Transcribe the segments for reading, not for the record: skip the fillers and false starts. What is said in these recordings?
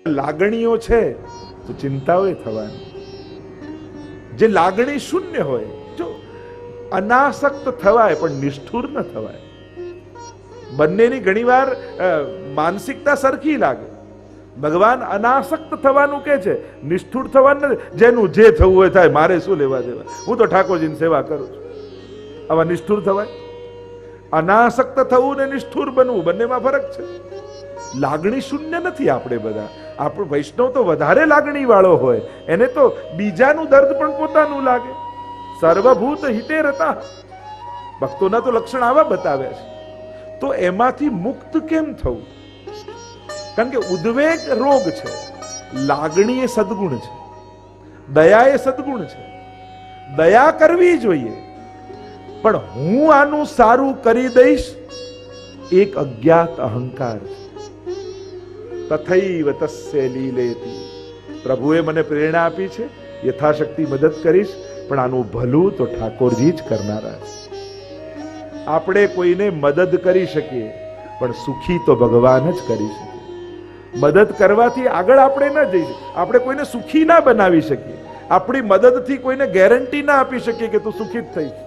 લાગણીઓ છે તો ચિંતાઓ થવાની. જે લાગણી શૂન્ય હોય, જો અનાસક્ત થવાય પણ નિષ્ઠુર ન થવાય. બંનેની ઘણીવાર માનસિકતા સરખી લાગે. ભગવાન અનાસક્ત થવાનું કે છે, નિષ્ઠુર થવાનું નથી. જેનું જે થવું હોય થાય, મારે શું લેવા દેવા, હું તો ઠાકોરજીની સેવા કરું છું. આવા નિષ્ઠુર થવાય? અનાસક્ત થવું ને નિષ્ઠુર બનવું બંનેમાં ફરક છે. લાગણી શૂન્ય નથી આપણે બધા. આપણો વૈષ્ણવ તો વધારે લાગણી વાળો હોય, એને તો બીજાનું દર્દ પણ પોતાનું લાગે. સર્વભૂત હિતે રતા, ભક્તોના તો લક્ષણ આવા બતાવ્યા છે. તો એમાંથી મુક્ત કેમ થવું? કારણ કે ઉદ્વેગ રોગ છે, લાગણી એ સદગુણ છે, દયા એ સદગુણ છે. દયા કરવી જોઈએ, પણ હું આનું સારું કરી દઈશ, એક અજ્ઞાત અહંકાર છે. તથૈવ તસ્ય લીલેતિ. પ્રભુએ મને પ્રેરણા આપી છે, યથાશક્તિ મદદ કરીશ, પણ આનું ભલું તો ઠાકોરજી જ કરનારા છે. આપણે કોઈને મદદ કરી શકીએ, પણ સુખી તો ભગવાન જ કરી શકે. મદદ કરવાથી આગળ આપણે ન જઈ શકીએ. આપણે કોઈને સુખી ના બનાવી શકીએ. આપણી મદદથી કોઈને ગેરંટી ના આપી શકીએ કે તું સુખી જ થઈશ.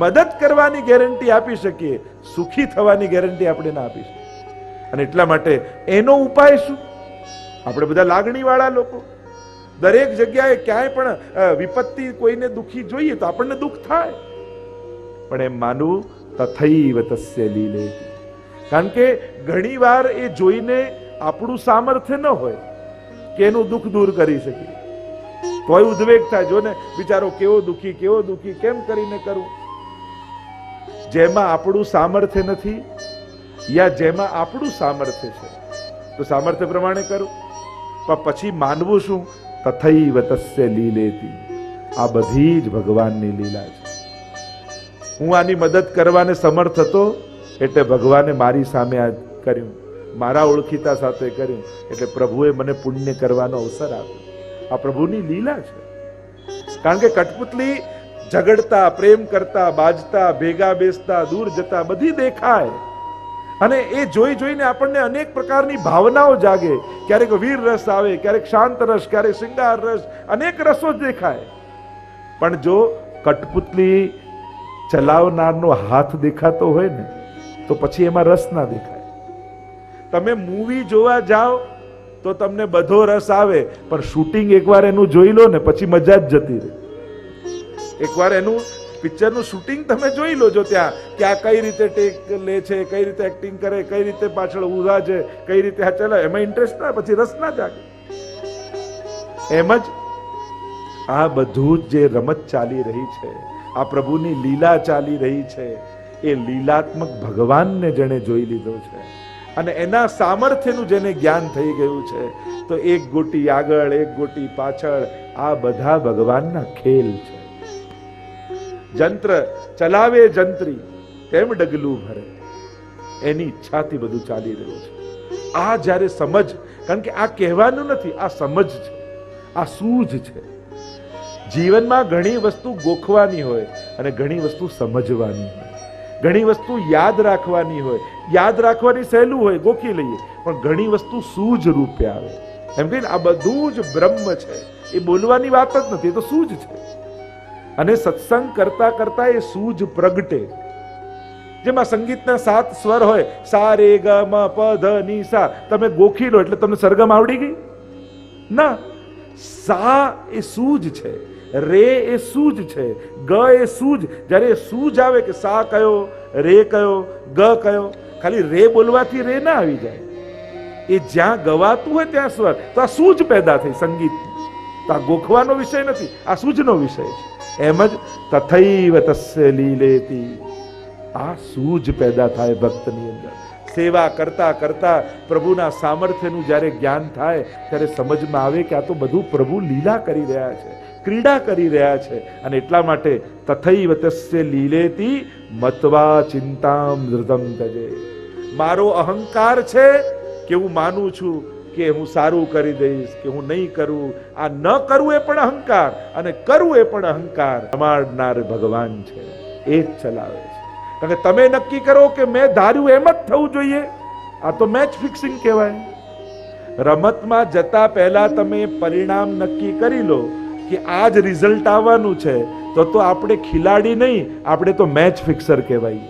મદદ કરવાની ગેરંટી આપી શકીએ, સુખી થવાની ગેરંટી આપણે ના આપી શકીએ. અને એટલા માટે એનો ઉપાય શું? આપણે બધા લાગણી વાળા લોકો, દરેક જગ્યાએ ક્યાંય પણ વિપત્તિ, કોઈને દુખી જોઈએ તો આપણને દુઃખ થાય, પણ એમ માનવું તથૈવ તસ્ય લીલેતિ. કારણ કે ઘણી વાર એ જોઈને આપણું સામર્થ્ય ન હોય કે એનું દુઃખ દૂર કરી શકીએ, તોય ઉદ્વેગ થાય. જો ને બિચારો કેવો દુઃખી, કેમ કરીને કરું? જેમાં આપણું સામર્થ્ય નથી, યા જેમાં આપણું સામર્થ્ય છે, તો સામર્થ્ય પ્રમાણે કરું. પણ પછી માનવું શું? તથૈવ તસ્ય લીલેતિ. આ બધી જ ભગવાનની લીલા છે. હું આની મદદ કરવાને સમર્થ હતો, એટલે ભગવાને મારી સામે આ કર્યું, મારા ઓળખીતા સાથે કર્યું, એટલે પ્રભુએ મને પુણ્ય કરવાનો અવસર આપ્યો. આ પ્રભુની લીલા છે. કારણ કે કઠપુતલી ઝઘડતા, પ્રેમ કરતા, બાજતા, ભેગા બેસતા, દૂર જતા બધી દેખાય, અને એ જોઈ જોઈને આપણને અનેક પ્રકારની ભાવનાઓ જાગે. ક્યારેક વીર રસ આવે, ક્યારેક શાંત રસ, ક્યારેક શૃંગાર રસ, અનેક રસો દેખાય. પણ જો કઠપુતલી ચલાવનારનો હાથ દેખાતો હોય ને, તો પછી એમાં રસ ના દેખાય. તમે મૂવી જોવા જાઓ તો તમને બધો રસ આવે, પણ શૂટિંગ એકવાર એનું જોઈ લો ને, પછી મજા જ જતી રહે. એકવાર એનું પિક્ચરનું શૂટિંગ તમે જોઈ લો, જો ત્યાં ક્યાં કઈ રીતે ટેક લે છે, કઈ રીતે એક્ટિંગ કરે, કઈ રીતે પાછળ ઉભા છે, કઈ રીતે આ ચલાવે, એમાં ઇન્ટરેસ્ટ ના, પછી રસ ના જાગે. એમ જ આ બધું જ જે રમત ચાલી રહી છે, આ પ્રભુની લીલા ચાલી રહી છે, એ લીલાત્મક ભગવાનને જેણે જોઈ લીધો છે અને એના સામર્થ્યનું જેને જ્ઞાન થઈ ગયું છે, તો એક ગોટી આગળ, એક ગોટી પાછળ, આ બધા ભગવાનના ખેલ છે. જંત્ર ચલાવે જંત્રી, તેમ ડગલું ભરે, એની ઈચ્છાથી બધું ચાલી રહ્યું છે. આ જ્યારે સમજ, કારણ કે આ કહેવાનું નથી, આ સમજ છે, આ સૂઝ છે. જીવનમાં ઘણી વસ્તુ ગોખવાની હોય અને ઘણી વસ્તુ સમજવાની હોય. ઘણી વસ્તુ યાદ રાખવાની હોય, યાદ રાખવાની સહેલું હોય, ગોખી લઈએ, પણ ઘણી વસ્તુ સૂઝ રૂપે આવે. એમ કહીને આ બધું જ બ્રહ્મ છે. એ બોલવાની વાત જ નથી, એ તો સૂઝ છે. અને સત્સંગ કરતા કરતા એ સૂઝ પ્રગટે. જેમાં સંગીતના 7 સ્વર હોય, સા રે ગ મ પ ધ ની સા, તમે ગોખી લો એટલે તમને સરગમ આવડી ગઈ ના. સા એ સૂઝ છે, રે એ સૂઝ છે, ગ એ સૂઝ. જ્યારે એ સૂઝ આવે કે સા કયો, રે કયો, ગ કયો, ખાલી રે બોલવાથી રે ના આવી જાય. એ જ્યાં ગવાતું હોય ત્યાં સ્વર, તો આ સૂઝ પેદા થઈ સંગીત. તો આ ગોખવાનો વિષય નથી, આ સૂઝનો વિષય છે. એમ જ તથૈવ તસ્ય લીલેતિ, આ સૂઝ પેદા થાય ભક્તની અંદર. સેવા કરતા કરતા પ્રભુના સામર્થ્યનું જ્યારે જ્ઞાન થાય, ત્યારે સમજમાં આવે કે આ તો બધું પ્રભુ લીલા કરી રહ્યા છે, ક્રીડા કરી રહ્યા છે. અને એટલા માટે તથૈવ તસ્ય લીલેતિ મત્વા ચિંતામ ધૃતમ તજે. મારો અહંકાર છે કે હું માનું છું કે હું સારું કરી દઈશ, કે હું નહીં કરું. આ ન કરવું એ પણ અહંકાર, અને કરવું એ પણ અહંકાર. રમાડનાર ભગવાન છે, એ જ ચલાવે છે. કારણ કે તમે નક્કી કરો કે મેં ધાર્યું એમ જ થવું જોઈએ, આ તો મેચ ફિક્સિંગ કહેવાય. રમતમાં જતા પહેલા તમે પરિણામ નક્કી કરી લો કે આ જ રિઝલ્ટ આવવાનું છે, તો આપણે ખિલાડી નહીં, આપણે તો મેચ ફિક્સર કહેવાય.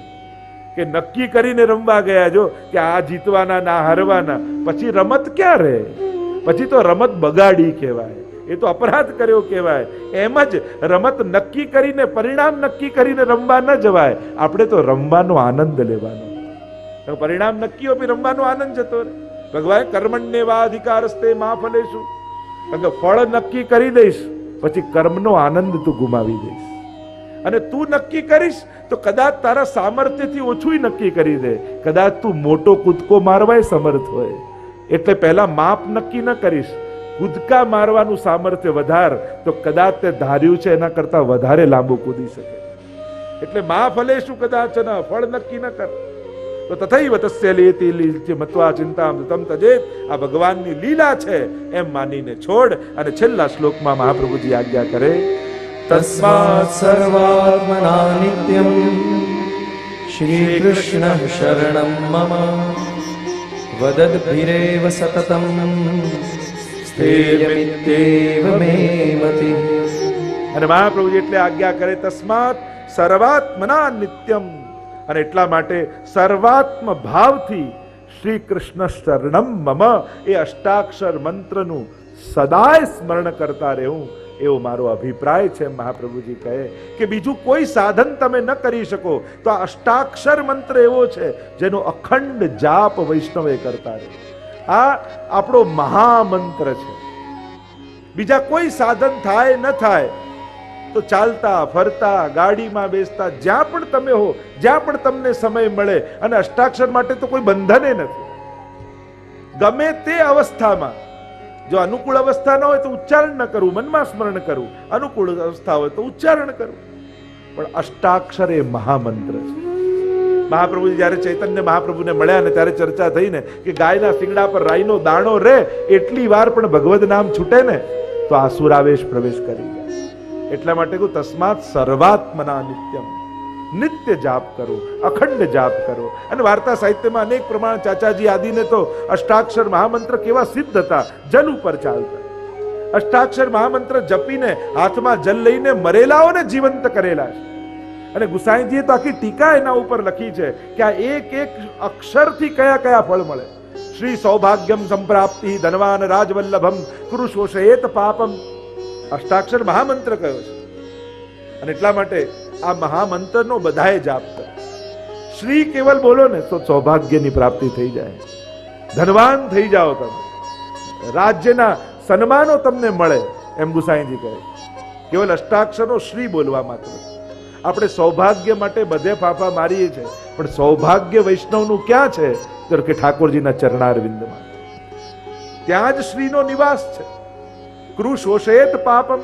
કે નક્કી કરીને રમવા ગયા જો કે આ જીતવાના ના હારવાના, પછી રમત ક્યાં રહે? પછી તો રમત બગાડી કહેવાય, એ તો અપરાધ કર્યો કહેવાય. એમ જ રમત નક્કી કરીને પરિણામ નક્કી કરીને રમવા ન જવાય, આપણે તો રમવાનો આનંદ લેવાનો. પરિણામ નક્કી હોય રમવાનો આનંદ જતો રહે. ભગવાન કર્મણ્યેવા અધિકારસ્તે મા ફલેષુ, ફળ નક્કી કરી દઈશ પછી કર્મનો આનંદ તું ગુમાવી દઈશ. અને તું નક્કી કરીશ તો કદાચ તારા સામર્થ્યથી ઓછું નક્કી કરી દે, કદાચ તું મોટો કૂદકો મારવાય સમર્થ હોય. એટલે પહેલા માપ નક્કી ન કરીશ, કૂદકા મારવાનું સામર્થ્ય વધાર, તો કદાચ તે ધાર્યું છે એના કરતા વધારે લાંબુ કૂદી શકે. એટલે મા ફલેષુ કદાચન, ફળ નક્કી ન કર તો તથૈવ તસ્ય લેતિ લીલ્ય મત્વા ચિંતામ તમ તજેત. આ ભગવાનની લીલા છે એમ માનીને છોડ. અને છેલ્લા શ્લોકમાં મહાપ્રભુજી આજ્ઞા કરે, તસ્માत् સર્વાત્મના નિત્યમ શ્રી કૃષ્ણ શરણમ મમ વદદ્ભિરેવ સતતમ સ્થેયમિત્યેવ મે મતિઃ. અને મહાપ્રભુજી એટલે આજ્ઞા કરે તસ્માત સર્વાત્મના નિત્યમ, અને એટલા માટે સર્વાત્મ ભાવથી શ્રી કૃષ્ણ શરણમ મમ, એ અષ્ટાક્ષર મંત્રનું સદાય સ્મરણ કરતા રહેવું, એવો મારો અભિપ્રાય છે. મહાપ્રભુજી કહે કે બીજું કોઈ સાધન તમે ન કરી શકો તો આ અષ્ટાક્ષર મંત્ર એવો છે જેનો અખંડ જાપ વૈષ્ણવે કરતા રહે. આ આપણો મહામંત્ર છે. બીજા કોઈ સાધન થાય ન થાય તો ચાલતા ફરતા ગાડીમાં બેસતા જ્યાં પણ તમે હો, જ્યાં પણ તમને સમય મળે, અને અષ્ટાક્ષર માટે તો કોઈ બંધને નથી. ગમે તે અવસ્થામાં, જો અનુકૂળ અવસ્થા ન હોય તો ઉચ્ચારણ ન કરવું, મનમાં સ્મરણ કરવું, અનુકૂળ અવસ્થા હોય તો ઉચ્ચારણ કરવું. પણ અષ્ટાક્ષર એ મહામંત્ર છે. મહાપ્રભુજી જયારે ચૈતન્ય મહાપ્રભુને મળ્યા ને ત્યારે ચર્ચા થઈ ને કે ગાયના શિંગડા પર રાઈનો દાણો રહે એટલી વાર પણ ભગવદ નામ છૂટે ને તો આસુરાવેશ પ્રવેશ કરી જાય. એટલા માટે કહું તસ્માત સર્વાત્મના નિત્યમ, નિત્ય જાપ કરો, અખંડ જાપ કરો. અને વાર્તા સાહિત્યમાં અનેક પ્રમાણ ચાચાજી આદિને તો અષ્ટાક્ષર મહામંત્ર કેવા સિદ્ધ હતા, જલ ઉપર ચાલતા. અષ્ટાક્ષર મહામંત્ર જપીને હાથમાં જલ લઈને મરેલાઓને જીવંત કરેલા છે. અને ગુસાઈજીએ તો આખી ટીકા એના ઉપર લખી છે કે આ એક એક અક્ષરથી કયા કયા ફળ મળે. શ્રી સૌભાગ્યમ સંપ્રાપ્તિ ધનવાન રાજવલ્લભમ કૃશોષયેત પાપમ, અષ્ટાક્ષર મહામંત્ર કયો છે. અને એટલા માટે આ મહામંત્રનો બધાએ જાપ કરે. શ્રી કેવલ બોલો ને તો સૌભાગ્યની પ્રાપ્તિ થઈ જાય, ધનવાન થઈ જાઓ તમે, રાજ્યના સન્માનો તમને મળે, એમ ગુસાઈજી કહે. કેવલ અષ્ટાક્ષરનો શ્રી બોલવા માત્ર. આપણે સૌભાગ્ય માટે બધે ફાફા મારીએ છીએ, પણ સૌભાગ્ય વૈષ્ણવનું ક્યાં છે? તો કે ઠાકોરજીના ચરણારવિંદમાં. ત્યાં જ શ્રીનો નિવાસ છે. કૃશોષયેત પાપમ,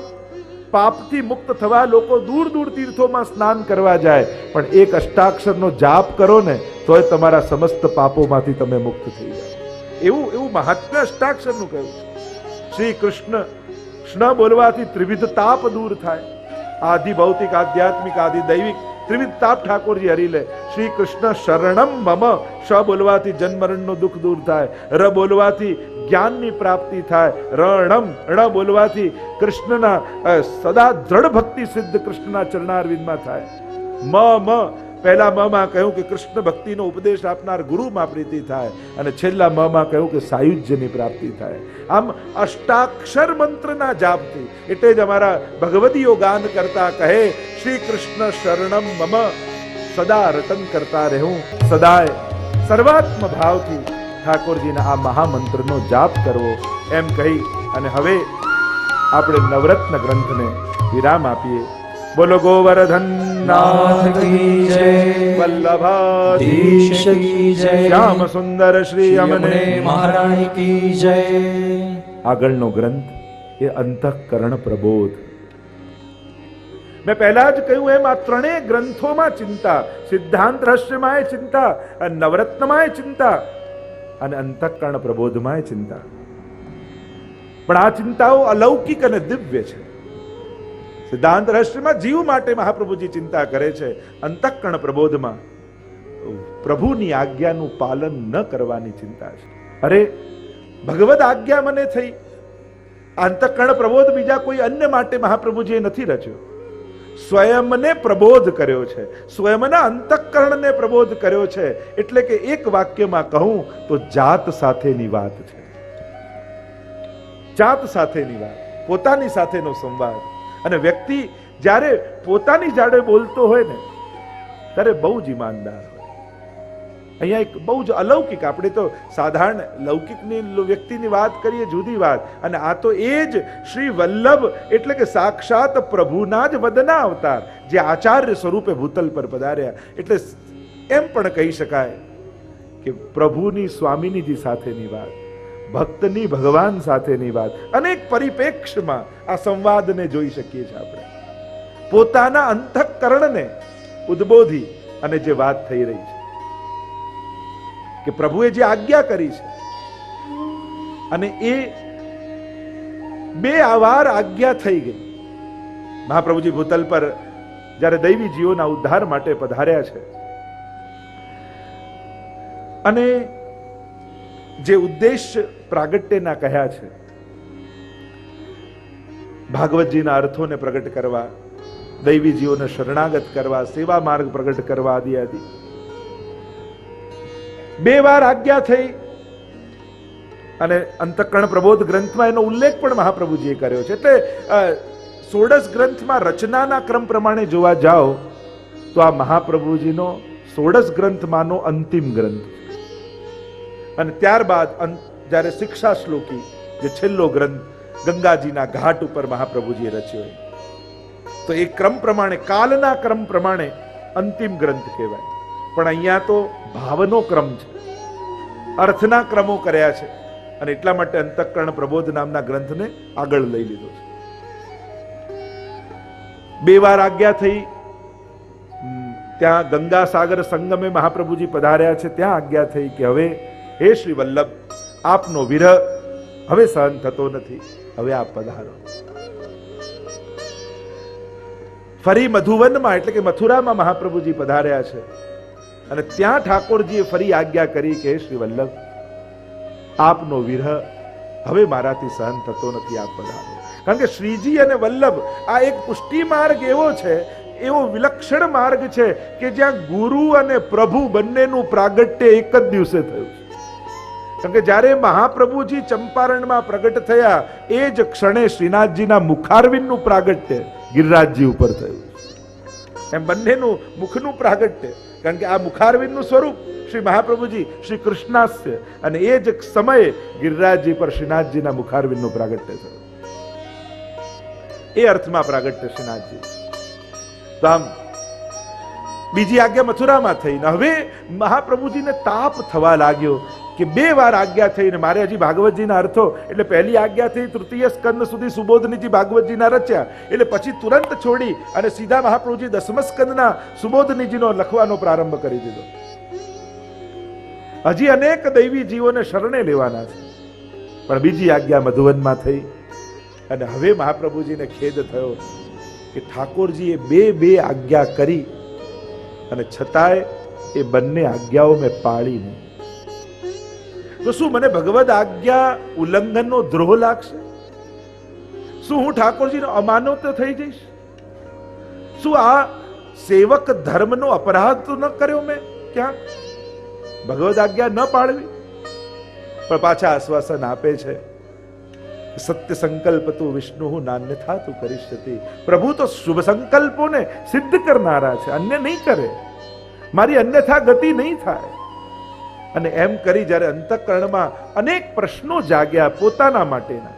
પાપથી મુક્ત થવા લોકો દૂર દૂર તીર્થોમાં સ્નાન કરવા જાય, પણ એક અષ્ટાક્ષરનો જાપ કરો ને તોય તમારા સમસ્ત પાપોમાંથી તમે મુક્ત થઈ જાઓ. એવું મહાત્મ્ય અષ્ટાક્ષરનું કહ્યું. શ્રી કૃષ્ણ બોલવાથી ત્રિવિધ તાપ દૂર થાય. આદિ ભૌતિક, આધ્યાત્મિક, આદિ દૈવિક ત્રિવિધ તાપ ઠાકોરજી હરી લે. શ્રી કૃષ્ણ શરણમ મમ, શ બોલવાથી જન્મરણનું દુઃખ દૂર થાય, ર બોલવાથી જ્ઞાનની પ્રાપ્તિ થાય, રણમ ણ બોલવાથી કૃષ્ણના સદા દ્રઢ ભક્તિ સિદ્ધ કૃષ્ણના ચરણારવિંદમાં થાય. મ પહેલા મ માં કહ્યું કે કૃષ્ણ ભક્તિનો ઉપદેશ આપનાર ગુરુમાં પ્રીતિ થાય, અને છેલ્લા મ માં કહ્યું કે સાયુજ્યની પ્રાપ્તિ થાય. આમ અષ્ટાક્ષર મંત્રના જાપથી, એટલે જ અમારા ભગવદીઓ ગાન કરતા કહે શ્રી કૃષ્ણ શરણમ મમ, સદા રટન કરતા રહેવું, સદાય સર્વાત્મ ભાવથી ઠાકોરજીના આ મહામંત્રનો જાપ કરવો, એમ કહી અને હવે આપણે નવરત્ન ગ્રંથને વિરામ આપીએ. બોલો ગોવર્ધન નાથ કી જય, વલ્લભાધીશ કી જય, શ્યામ સુંદર શ્રી અમને મહારાણી કી જય. આગળનો ગ્રંથ એ અંતઃકરણ પ્રબોધ. મેં પહેલા જ કહ્યું એમ આ ત્રણેય ગ્રંથોમાં ચિંતા, સિદ્ધાંત રહસ્યમાં ચિંતા, નવરત્નમાં ચિંતા અને અંતઃકરણ પ્રબોધમાં ચિંતા. પણ આ ચિંતાઓ અલૌકિક અને દિવ્ય છે. સિદ્ધાંત રહસ્યમાં જીવ માટે મહાપ્રભુજી ચિંતા કરે છે, અંતઃકરણ પ્રબોધમાં પ્રભુની આજ્ઞાનું પાલન ન કરવાની ચિંતા છે. અરે ભગવદ આજ્ઞા મને થઈ. અંતઃકરણ પ્રબોધ બીજા કોઈ અન્ય માટે મહાપ્રભુજીએ નથી રચ્યો. સ્વયંને પ્રબોધ કર્યો છે, સ્વયંના અંતઃકરણને પ્રબોધ કર્યો છે. એટલે કે એક વાક્યમાં કહું તો જાત સાથેની વાત છે. જાત સાથેની વાત, પોતાની સાથેનો સંવાદ. અને વ્યક્તિ જ્યારે પોતાની જાડે બોલતો હોય ને ત્યારે બહુ જ ઈમાનદાર હોય. અહીંયા એક બહુ જ અલૌકિક, આપણે તો સાધારણ લૌકિકની વ્યક્તિની વાત કરીએ જુદી વાત, અને આ તો એ જ શ્રી વલ્લભ એટલે કે સાક્ષાત પ્રભુના જ વદના અવતાર, જે આચાર્ય સ્વરૂપે ભૂતલ પર પધાર્યા. એટલે એમ પણ કહી શકાય કે પ્રભુની સ્વામિનીજી સાથેની વાત, ભક્તની ભગવાન સાથેની વાત, અનેક પરિપ્રેક્ષ્યમાં આ સંવાદને જોઈ શકીએ છીએ આપણે. પોતાના અંતઃકરણને ઉદ્બોધી અને જે વાત થઈ રહી છે કે પ્રભુએ જે આજ્ઞા કરી છે, અને એ બે વાર આજ્ઞા થઈ ગઈ. મહાપ્રભુજી ભૂતલ પર જ્યારે દૈવી જીવોના ઉદ્ધાર માટે પધાર્યા છે, અને જે ઉદ્દેશ્ય પ્રાગટ્યના કહ્યા છે, ભાગવતજીના અર્થોને પ્રગટ કરવા, દૈવી જીવોને શરણાગત કરવા, સેવા માર્ગ પ્રગટ કરવા, આદિ આદિ બે વાર આજ્ઞા થઈ. અને અંતઃકરણ પ્રબોધ ગ્રંથમાં એનો ઉલ્લેખ પણ મહાપ્રભુજીએ કર્યો છે. એટલે 16 ગ્રંથમાં રચનાના ક્રમ પ્રમાણે જોવા જાઓ તો આ મહાપ્રભુજીનો 16 ગ્રંથમાંનો અંતિમ ગ્રંથ. અને ત્યારબાદ જ્યારે શિક્ષા શ્લોકી જે છેલ્લો ગ્રંથ ગંગાજીના ઘાટ ઉપર મહાપ્રભુજીએ રચ્યો, તો એ ક્રમ પ્રમાણે, કાલના ક્રમ પ્રમાણે અંતિમ ગ્રંથ કહેવાય. પણ અહીંયા તો ભાવનો ક્રમ છે, અર્થના ક્રમો કર્યા છે, અને એટલા માટે અંતઃકરણ પ્રબોધ નામના ગ્રંથને આગળ લઈ લીધો છે. બે વાર આજ્ઞા થઈ. ત્યાં ગંગા સાગર સંગમે મહાપ્રભુજી પધાર્યા છે, ત્યાં આજ્ઞા થઈ કે હવે હે શ્રી વલ્લભ, આપનો વિરહ હવે સહન થતો નથી, હવે આપ પધારો. ફરી મધુવનમાં એટલે કે મથુરામાં મહાપ્રભુજી પધાર્યા છે, અને ત્યાં ઠાકોરજીએ ફરી આજ્ઞા કરી કે શ્રી વલ્લભ, આપનો વિરહ હવે મારાથી સહન થતો નથી, આપ પધારો. કારણ કે શ્રીજી અને વલ્લભ આ એક પુષ્ટિ માર્ગ એવો છે, એવો વિલક્ષણ માર્ગ છે કે જ્યાં ગુરુ અને પ્રભુ બંનેનું પ્રાગટ્ય એક જ દિવસે થયું છે. કારણ કે જ્યારે મહાપ્રભુજી ચંપારણમાં પ્રગટ થયા એ જ ક્ષણે શ્રીનાથજીના મુખારવિંદનું પ્રાગટ્ય ગિરિરાજજી ઉપર થયું. એમ બંનેનું મુખનું પ્રાગટ્ય, કારણ કે આ મુખારવિંદનું સ્વરૂપ શ્રી મહાપ્રભુજી શ્રી કૃષ્ણાસ્ય, અને એ જ સમયે ગિરિરાજજી પર શ્રીનાથજીના મુખારવિંદનું પ્રાગટ્ય થયું. એ અર્થમાં પ્રાગટ્ય શ્રીનાથજી. તો આમ બીજી આજ્ઞા મથુરામાં થઈ. હવે મહાપ્રભુજીને તાપ થવા લાગ્યો કે બે વાર આજ્ઞા થઈને મારે હજી ભાગવતજીના અર્થો, એટલે પહેલી આજ્ઞા થઈ તૃતીય સ્કંદ સુધી સુબોધનીજી ભાગવતજીના રચ્યા, એટલે પછી તુરંત છોડી અને સીધા મહાપ્રભુજી દસમ સ્કંદના સુબોધનીજીનો લખવાનો પ્રારંભ કરી દીધો. હજી અનેક દૈવી જીવોને શરણે લેવાના છે, પણ બીજી આજ્ઞા મધુવનમાં થઈ. અને હવે મહાપ્રભુજીને ખેદ થયો કે ઠાકોરજીએ બે આજ્ઞા કરી, અને છતાંય એ બંને આજ્ઞાઓ મેં પાળી નહીં. તો શું મને ભગવદ આજ્ઞા ઉલ્લંઘનનો દ્રોહ લાગશે? શું હું ઠાકોરજીનો અમાનત થઈ જઈશ? શું આ સેવક ધર્મનો અપરાધ તો ન કર્યો મેં ક્યાંક? ભગવદ આજ્ઞા ન પાળવી? પણ પાછા આશ્વાસન આપે છે, સત્ય સંકલ્પ તું વિષ્ણુ નાન્યથા તું કરીષ્યતિ. પ્રભુ તો શુભ સંકલ્પોને સિદ્ધ કરનારા છે, અન્ય નહીં કરે. મારી અન્યથા ગતિ નહીં થાય. અને એમ કરી જ્યારે અંતઃકરણમાં અનેક પ્રશ્નો જાગ્યા પોતાના માટેના,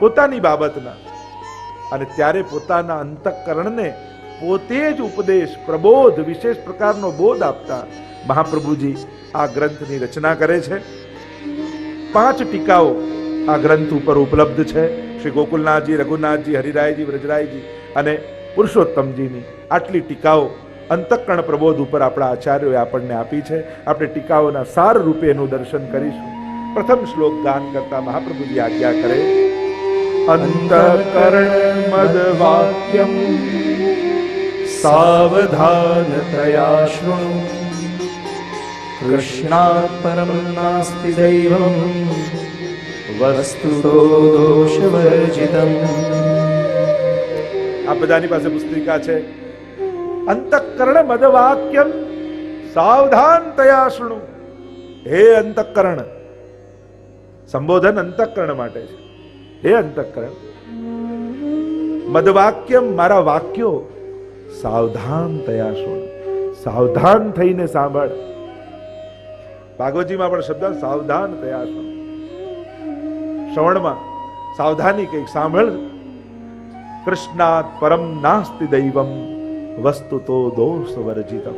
પોતાની બાબતના, અને ત્યારે પોતાના અંતઃકરણને પોતે જ ઉપદેશ, પ્રબોધ, વિશેષ પ્રકારનો બોધ આપતા મહાપ્રભુજી આ ગ્રંથની રચના કરે છે. 5 ટીકાઓ આ ગ્રંથ ઉપર ઉપલબ્ધ છે. શ્રી ગોકુલનાથજી, રઘુનાથજી, હરિરાયજી, વ્રજરાયજી અને પુરુષોત્તમજીની આટલી ટીકાઓ અંતઃકરણ પ્રબોધ ઉપર આપણા આચાર્યોએ આપણને આપી છે. આપણે ટીકાઓના સાર રૂપે એનું દર્શન કરીશું. પ્રથમ શ્લોક ગાન કરતા મહાપ્રભુજી આજ્ઞા કરે, અંતઃકરણ મદ વાક્યમ સાવધાનતયા શૃણુ, કૃષ્ણાત પરમ નાસ્તિ દૈવમ વસ્તુતો દોષવર્જિતમ. આ બધાની પાસે પુસ્તિકા છે. અંતઃકરણ મદવાક્યમ સાવધાન તયા શૃણુ. હે અંતઃકરણ, સંબોધન અંતઃકરણ માટે છે. હે અંતઃકરણ, મદવાક્યમ, મારા વાક્યો સાવધાન તયા શૃણુ, સાવધાન થઈને સાંભળ. ભાગવતજીમાં પણ શબ્દ સાવધાન તયા શૃણુ. શ્રવણમાં સાવધાની કઈક સાંભળ. કૃષ્ણાત પરમ નાસ્તિ દૈવમ વસ્તુતો દોષ વર્જિતમ.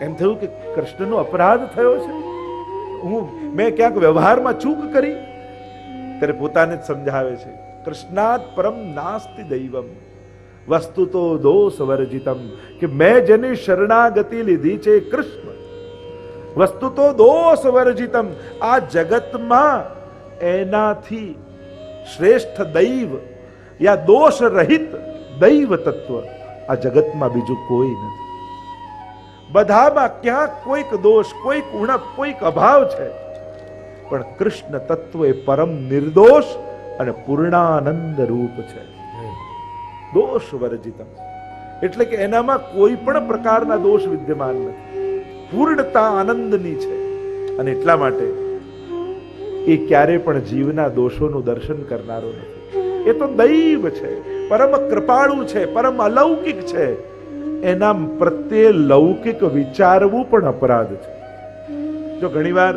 એમ થયું કે કૃષ્ણનો અપરાધ થયો છે, મેં ક્યાંક વ્યવહારમાં ચૂક કરી. ત્યારે પોતાને જ સમજાવે છે, કૃષ્ણાત પરમ નાસ્તિ દૈવમ વસ્તુતો દોષ વર્જિતમ, કે મેં જેની શરણાગતિ લીધી છે કૃષ્ણ, વસ્તુતો દોષ વર્જિતમ, આ જગતમાં એનાથી શ્રેષ્ઠ દૈવ યા દોષ રહિત દૈવ તત્વ આ જગતમાં બીજું કોઈ નથી. બધામાં ક્યાંક કોઈક દોષ, કોઈક ઉણપ, કોઈક અભાવ છે, પણ કૃષ્ણ તત્વ એ પરમ નિર્દોષ અને પૂર્ણાનંદ રૂપ છે. દોષ વર્જિતમ એટલે કે એનામાં કોઈ પણ પ્રકારના દોષ વિદ્યમાન નથી, પૂર્ણતા આનંદની છે. અને એટલા માટે એ ક્યારે પણ જીવના દોષોનું દર્શન કરનારો નથી. એ તો દૈવ છે, પરમ કૃપાળુ છે, પરમ અલૌકિક છે. એના પ્રત્યે લૌકિક વિચારવું પણ અપરાધ છે. જો ઘણીવાર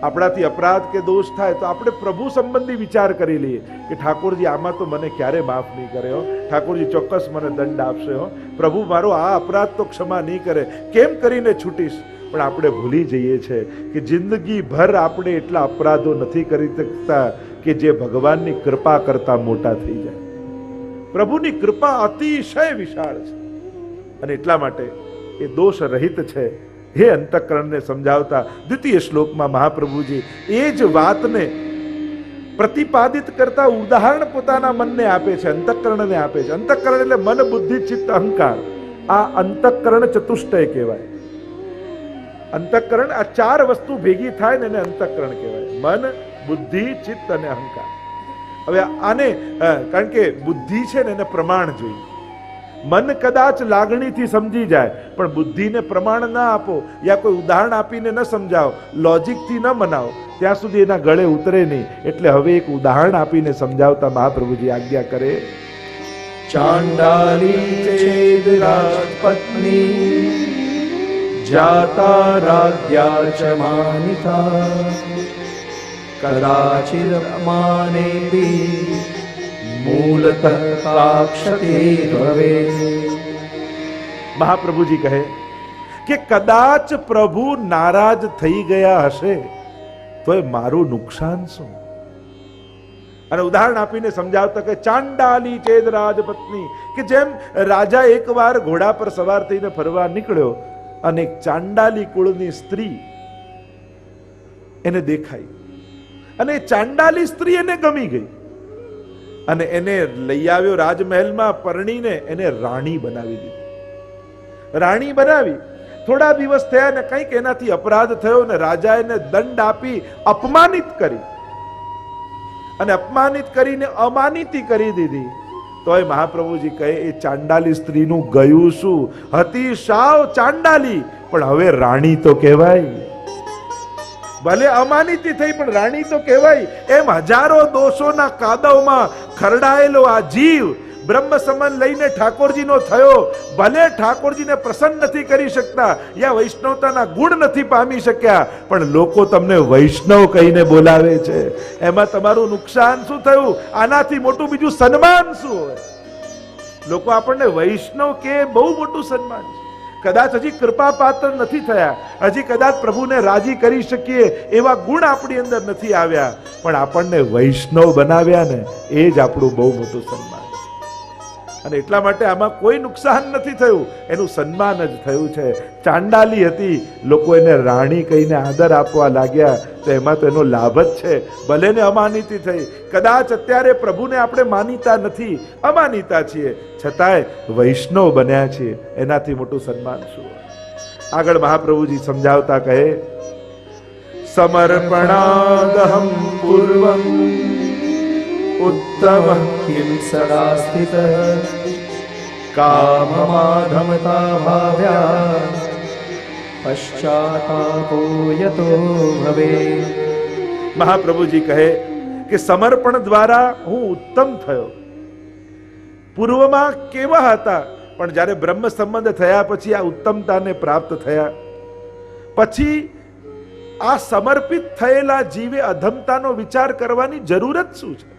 આપણાથી અપરાધ કે દોષ થાય તો આપણે પ્રભુ સંબંધી વિચાર કરી લઈએ કે ઠાકોરજી આમાં તો મને ક્યારે માફ નહીં કરે હો, ઠાકોરજી ચોક્કસ મને દંડ આપશે હો, પ્રભુ મારો આ અપરાધ તો ક્ષમા નહીં કરે, કેમ કરીને છૂટીશ. પણ આપણે ભૂલી જઈએ છીએ કે જિંદગી ભર આપણે એટલા અપરાધો નથી કરી શકતા કે જે ભગવાનની કૃપા કરતા મોટા થઈ જાય. પ્રભુની કૃપા અતિશય વિશાળ છે અને એટલા માટે એ દોષ રહિત છે. હે અંતઃકરણને સમજાવતા દ્વિતીય શ્લોકમાં મહાપ્રભુજી એ જ વાતને પ્રતિપાદિત કરતા ઉદાહરણ પોતાના મનને આપે છે, અંતઃકરણને આપે છે. અંતઃકરણ એટલે મન, બુદ્ધિ, ચિત્ત, અહંકાર. આ અંતઃકરણ ચતુષ્ટય કહેવાય. અંતઃકરણ આ ચાર વસ્તુ ભેગી થાય ને એને અંતઃકરણ કહેવાય. મન, બુદ્ધિ, ચિત્ત અને અહંકાર. હવે આને કારણ કે બુદ્ધિ છે ને એને પ્રમાણ જોઈએ. મન કદાચ લાગણીથી સમજી જાય પણ બુદ્ધિને પ્રમાણ ના આપો યા કોઈ ઉદાહરણ આપીને ન સમજાવો, લોજિકથી ન મનાવો, ત્યાં સુધી એના ગળે ઉતરે નહીં. એટલે હવે એક ઉદાહરણ આપીને સમજાવતા મહાપ્રભુજી આજ્ઞા કરે. ચાંડાલી ચેદ રાજપત્ની જાતા રાજ્યા ચ માનિતા કદાચિદ માનેભી મૂલતઃ કાક્ષતે ભવે. મહાપ્રભુજી કહે કે કદાચ પ્રભુ નારાજ થઈ ગયા હશે તો એ મારું નુકસાન શું. અને ઉદાહરણ આપીને સમજાવતા કે ચાંડાલી ચેદ રાજપત્ની, કે જેમ રાજા એકવાર ઘોડા પર સવાર થઈને ફરવા નીકળ્યો અને એક ચાંડાલી કુળની સ્ત્રી એને દેખાઈ અને ચાંડાલી સ્ત્રી એને ગમી ગઈ અને એને લઈ આવ્યો રાજમહેલમાં, પરણીને એને રાણી બનાવી દીધી. રાણી બનાવી, થોડા દિવસ થયા ને કંઈક એનાથી અપરાધ થયો ને રાજા એને દંડ આપી અપમાનિત કરી અને અપમાનિત કરીને અમાનિતી કરી દીધી. તોય મહાપ્રભુજી કહે એ ચાંડાલી સ્ત્રીનું ગયું શું? હતી સાવ ચાંડાલી પણ હવે રાણી તો કહેવાય. ભલે અમાનિતી થઈ પણ રાણી તો કહેવાય. એમ હજારો દોષોના કાદવમાં ખરડાયેલો આ જીવ બ્રહ્મ સમાન લઈને ઠાકોરજીનો થયો. ભલે ઠાકોરજીને પ્રસન્ન નથી કરી શકતા યા વૈષ્ણવતાના ગુણ નથી પામી શક્યા, પણ લોકો તમને વૈષ્ણવ કહીને બોલાવે છે. એમાં તમારું નુકસાન શું થયું? આનાથી મોટું બીજું સન્માન શું હોય? લોકો આપણને વૈષ્ણવ કે બહુ મોટું સન્માન છે. કદાચ હજી કૃપા પાત્ર નથી થયા, હજી કદાચ પ્રભુને રાજી કરી શકીએ એવા ગુણ આપણી અંદર નથી આવ્યા, પણ આપણને વૈષ્ણવ બનાવ્યા ને એ જ આપણું બહુ મોટું સન્માન. અને એટલા માટે આમાં કોઈ નુકસાન નથી થયું, એનું સન્માન જ થયું છે. ચાંડાલી હતી, લોકો એને રાણી કહીને આદર આપવા લાગ્યા તો એમાં તો એનો લાભ જ છે. ભલે ને અમાનિતી થઈ, કદાચ અત્યારે પ્રભુને આપણે માનીતા નથી, અમાનીતા છીએ, છતાંય વૈષ્ણવ બન્યા છીએ, એનાથી મોટું સન્માન શું? આગળ મહાપ્રભુજી સમજાવતા કહે સમર્પણાદહમ પૂર્વમ ઉત્તમ કિમ સદા સ્થિત કામમાધમતા કામમાધમતા ભાવ્યા પશ્ચાતાપો યતો ભવે. મહાપ્રભુજી કહે કે સમર્પણ દ્વારા હું ઉત્તમ થયો. પૂર્વમાં કેવા હતા, પણ જ્યારે બ્રહ્મ સંબંધ થયા પછી આ ઉત્તમતાને પ્રાપ્ત થયા. પછી આ સમર્પિત થયેલા જીવે અધમતાનો વિચાર કરવાની જરૂર જ શું છે?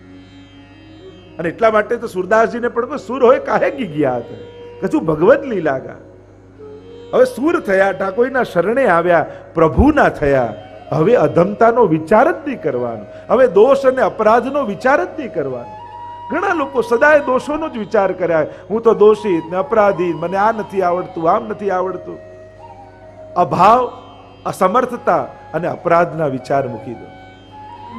અને એટલા માટે તો સુરદાસજીને પણ સુર હોય કાહે ગી ગયા હતા, કશું ભગવદ લીલા ગા. હવે સુર થયા, ઠાકોરના શરણે આવ્યા, પ્રભુના થયા. હવે અધમતાનો વિચાર જ નહીં કરવાનો, હવે દોષ અને અપરાધનો વિચાર જ નહીં કરવાનો. ઘણા લોકો સદાય દોષોનો જ વિચાર કર્યા, હું તો દોષિત ને અપરાધી, મને આ નથી આવડતું, આમ નથી આવડતું. અભાવ, અસમર્થતા અને અપરાધના વિચાર મૂકી દો.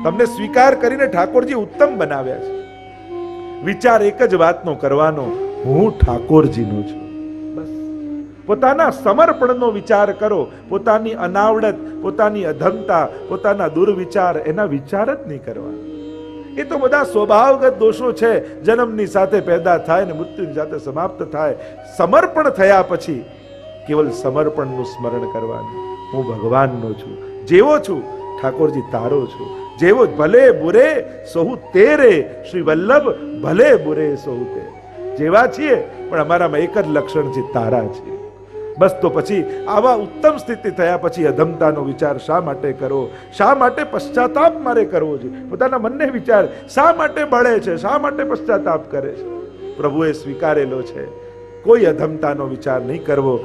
તમને સ્વીકાર કરીને ઠાકોરજી ઉત્તમ બનાવ્યા છે. વિચાર એક જ વાતનો કરવાનો, હું ઠાકોરજીનો છું. બસ પોતાના સમર્પણનો વિચાર કરો. પોતાની અનાવડત, પોતાની અધમતા, પોતાના દુર્વિચાર, એના વિચાર જ નહીં કરવાના. એ તો બધા સ્વભાવગત દોષો છે, જન્મની સાથે પેદા થાય ને મૃત્યુની સાથે સમાપ્ત થાય. સમર્પણ થયા પછી કેવલ સમર્પણનું સ્મરણ કરવાનું. હું ભગવાનનો છું, જેવો છું ઠાકોરજી તારો છું, જેવો ભલે બુરે સોહુ તેરે, શ્રી વલ્લભ ભલે બુરે સોહુ તે. જેવા છીએ પણ અમારામાં એક જ લક્ષણ છે, તારા છે. બસ તો પછી આવા ઉત્તમ સ્થિતિ થયા પછી અધમતાનો વિચાર શા માટે કરો? શા માટે પશ્ચાતાપ મારે કરવો જોઈએ? પોતાના મનને વિચાર, શા માટે બળે છે, શા માટે પશ્ચાતાપ કરે છે? પ્રભુએ સ્વીકારેલો છે, કોઈ અધમતાનો વિચાર નહીં કરવો.